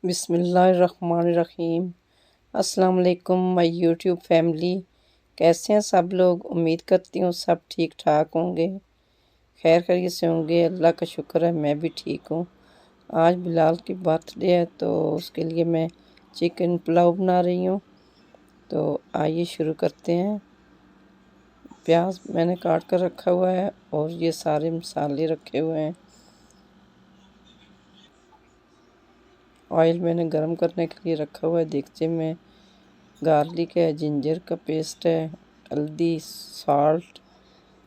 बिस्मिल्लाहिर्रहमानिर्रहीम। अस्सलाम वालेकुम माय यूट्यूब फैमिली। कैसे हैं सब लोग? उम्मीद करती हूँ सब ठीक ठाक होंगे, खैर खैरियत से होंगे। अल्लाह का शुक्र है मैं भी ठीक हूँ। आज बिलाल की बर्थडे है तो उसके लिए मैं चिकन पुलाव बना रही हूँ। तो आइए शुरू करते हैं। प्याज मैंने काट कर रखा हुआ है और ये सारे मसाले रखे हुए हैं। ऑयल मैंने गरम करने के लिए रखा हुआ है देगचे में। गार्लिक है, जिंजर का पेस्ट है, हल्दी, साल्ट,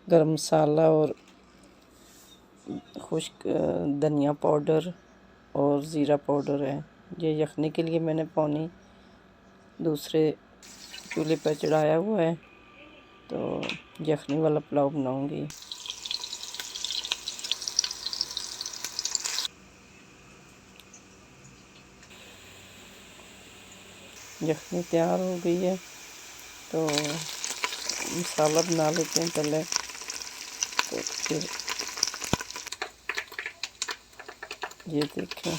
गरम मसाला और खुश्क धनिया पाउडर और ज़ीरा पाउडर है। ये यखनी के लिए मैंने पानी दूसरे चूल्हे पर चढ़ाया हुआ है तो यखनी वाला पुलाव बनाऊंगी। यखनी तैयार हो गई है तो मसाला बना लेते हैं पहले। तो फिर ये देखें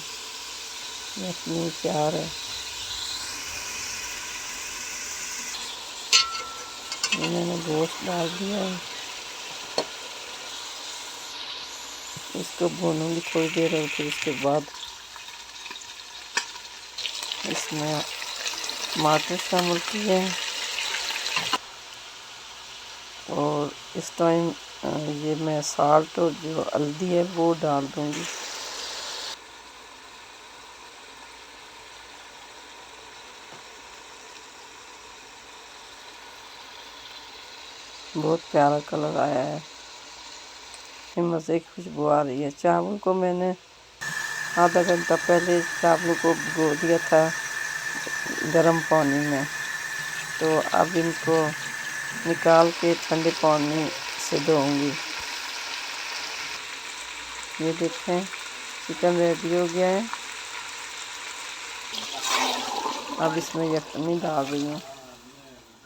यखनी तैयार है। मैंने गोश्त डाल दिया है, इसको भूनूंगी थोड़ी देर और फिर इसके बाद इसमें टमाटर शामिल किए हैं और इस टाइम ये मैं साल्ट और जो हल्दी है वो डाल दूंगी। बहुत प्यारा कलर आया है, मज़े की खुशबू आ रही है। चावल को मैंने आधा घंटा पहले चावलों को भिगो दिया था गर्म पानी में, तो अब इनको निकाल के ठंडे पानी से धोऊंगी। ये देखें चिकन रेडी हो गया है। अब इसमें यखनी डाल रही हूँ।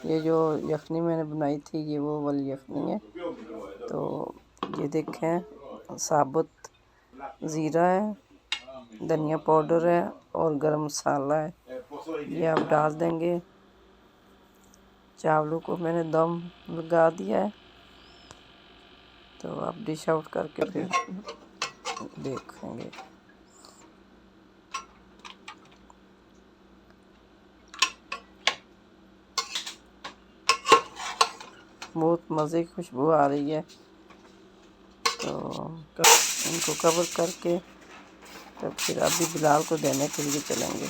ये जो यखनी मैंने बनाई थी ये वो वाली यखनी है। तो ये देखें साबुत ज़ीरा है, धनिया पाउडर है और गरम मसाला है, ये आप डाल देंगे। चावलों को मैंने दम लगा दिया है तो आप डिश आउट करके फिर देखेंगे। बहुत मज़े की खुशबू आ रही है तो इनको कवर करके तब फिर अभी बिलाल को देने के लिए चलेंगे।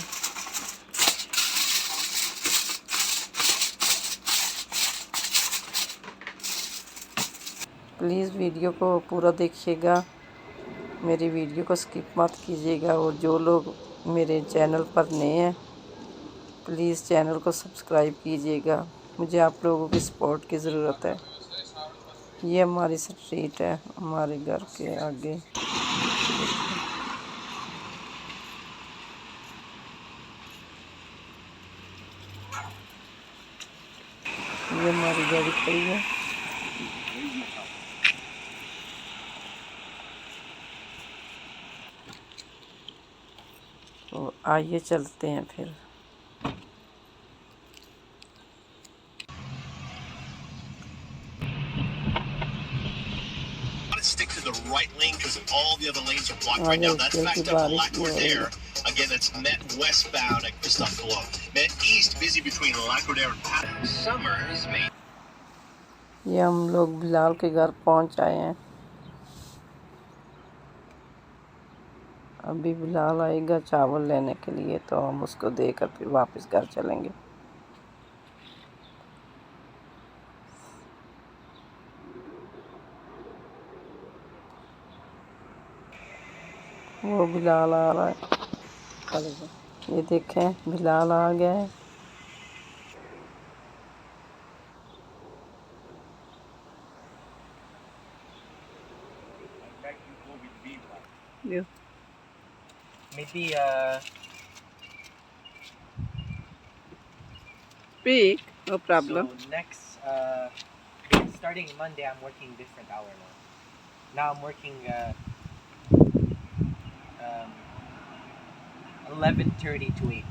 प्लीज़ वीडियो को पूरा देखिएगा, मेरी वीडियो को स्किप मत कीजिएगा। और जो लोग मेरे चैनल पर नए हैं प्लीज़ चैनल को सब्सक्राइब कीजिएगा, मुझे आप लोगों की सपोर्ट की ज़रूरत है। ये हमारी स्ट्रीट है हमारे घर के आगे। ये हमारी गाड़ी खड़ी है। तो आइए चलते हैं फिर। Stick to the right lane because all the other lanes are blocked right now. That's backed up to Lacour there. Again, that's Met westbound at Christophe Colomb. Met east busy between Lacour and Pat. Summers made. ये हम लोग बिलाल के घर पहुंच आए हैं। अभी बिलाल आएगा चावल लेने के लिए तो हम उसको देकर फिर वापस घर चलेंगे। वो बिलाल आ रहा है, ये देखें बिलाल आ गया है। Maybe Speak, no problem. so next starting Monday I'm working different hour now. Now I'm working um, 11:30 to 8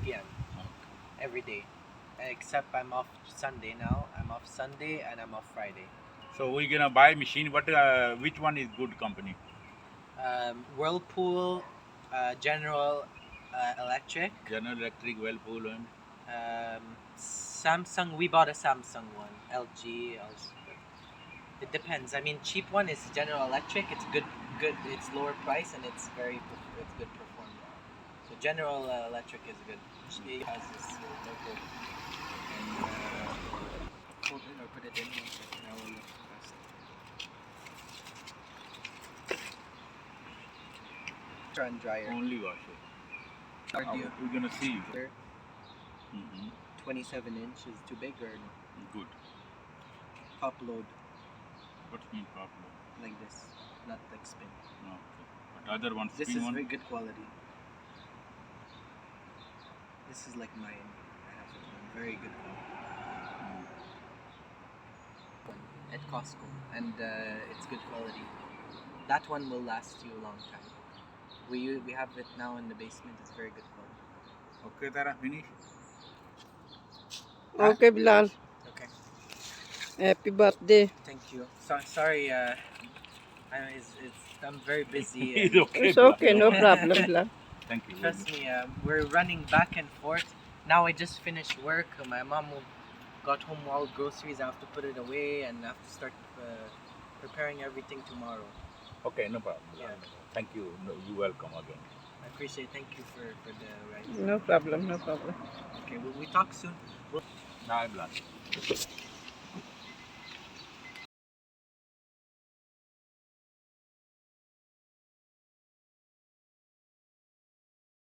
p.m. every day. Except I'm off Sunday now. I'm off Sunday and I'm off Friday. So we're gonna buy machine. Which one is good company? Whirlpool, General Electric, General Electric, Whirlpool, and Samsung. We bought a Samsung one. LG also. It depends. I mean, cheap one is General Electric. It's good. It's lower price and it's good performance. So General Electric is good. It has this logo. And hold it or put it in. Now we'll look fast. And dryer. only wash it. Cardio. We're gonna see. 27 inch is too big or no? Good. Top load What mean popular? like this, not like spin. No. Okay. But other ones, This spin is one. very good quality. This is like mine. I have it. Very good quality. At Costco, and it's good quality. That one will last you a long time. We have it now in the basement. It's very good quality. Okay, Tara, finish. Okay, Bilal. Okay. Happy birthday. Thank you. Sorry. I'm very busy. It's okay. It's okay, no problem, Bilal. Thank you. Trust me, we're running back and forth. Now I just finished work. My mom got home all groceries. I have to put it away and I have to start preparing everything tomorrow. Okay, no problem. Yeah. Thank you. No, you're welcome again. I appreciate. Thank you for the ride. No problem, no problem. Okay, we talk soon. Bye, Blanche.